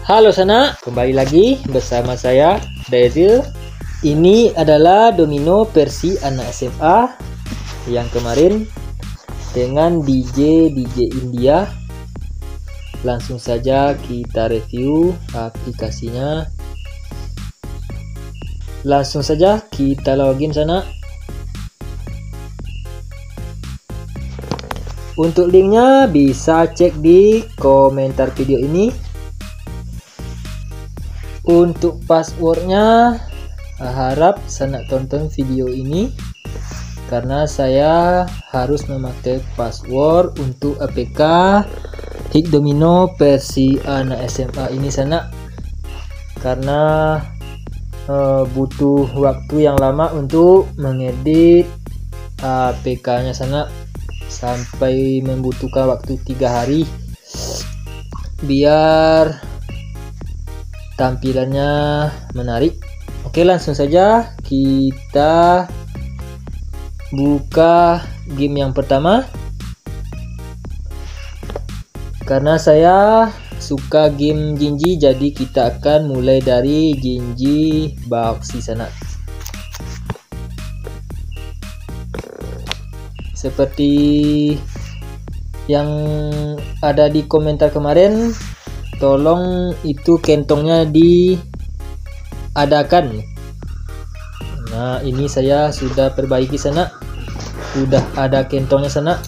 Halo sana, kembali lagi bersama saya Daryl. Ini adalah domino versi anak SMA yang kemarin dengan DJ India. Langsung saja kita review aplikasinya. Langsung saja kita login sana. Untuk linknya bisa cek di komentar video ini. Untuk passwordnya harap sanak tonton video ini karena saya harus memakai password untuk APK Hik Domino versi anak SMA ini sana, karena butuh waktu yang lama untuk mengedit APK nya sana, sampai membutuhkan waktu 3 hari biar tampilannya menarik. Oke, langsung saja kita buka game yang pertama. Karena saya suka game Jinji, jadi kita akan mulai dari Jinji Box di sana. Seperti yang ada di komentar kemarin, tolong itu kentongnya diadakan. Nah, ini saya sudah perbaiki sana, sudah ada kentongnya sana.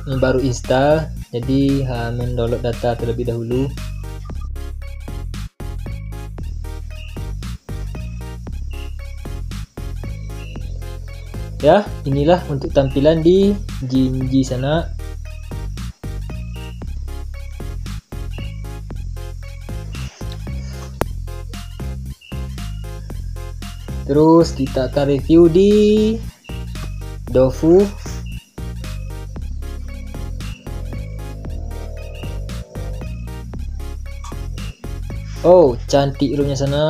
Ini baru install, jadi mendownload data terlebih dahulu. Ya, inilah untuk tampilan di Jinji sana. Terus kita akan review di Dofu. Oh, cantik roomnya sana.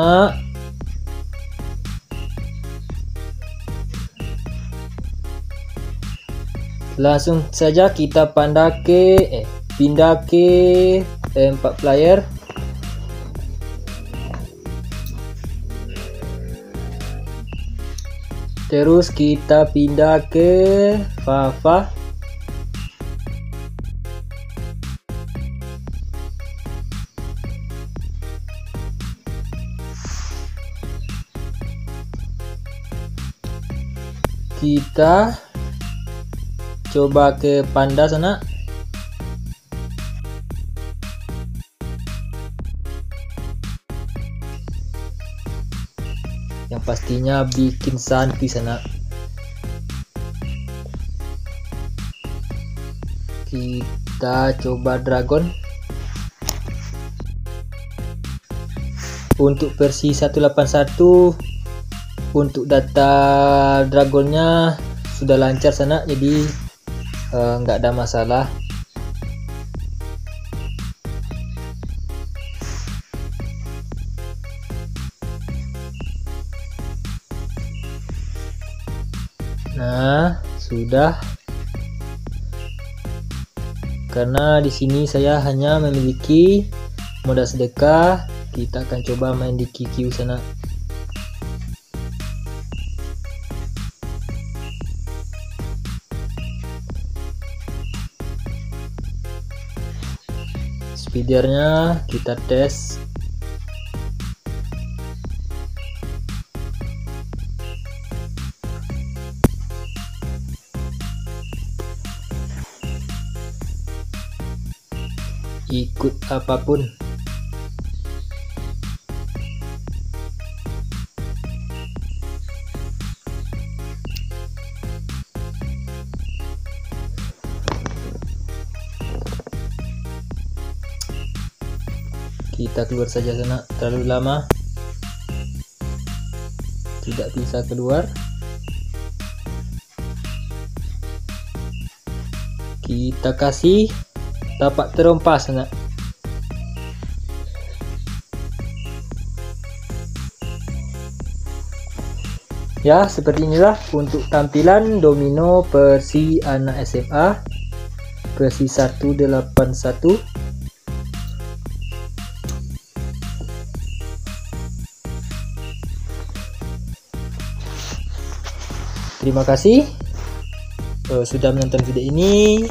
Langsung saja kita pindah ke 4 player. Terus kita pindah ke Fafa. Kita coba ke Panda sana. Yang pastinya bikin santai sana. Kita coba Dragon. Untuk versi 181, untuk data Dragonnya sudah lancar sana, jadi nggak ada masalah. Nah, sudah. Karena di sini saya hanya memiliki modal sedekah, kita akan coba main di QQ sana. Speedernya kita tes. Ikut apapun. Kita keluar saja sana, terlalu lama tidak bisa keluar. Kita kasih tapak terompas sana. Ya, seperti inilah untuk tampilan domino versi anak SMA. versi 1.81. Terima kasih sudah menonton video ini.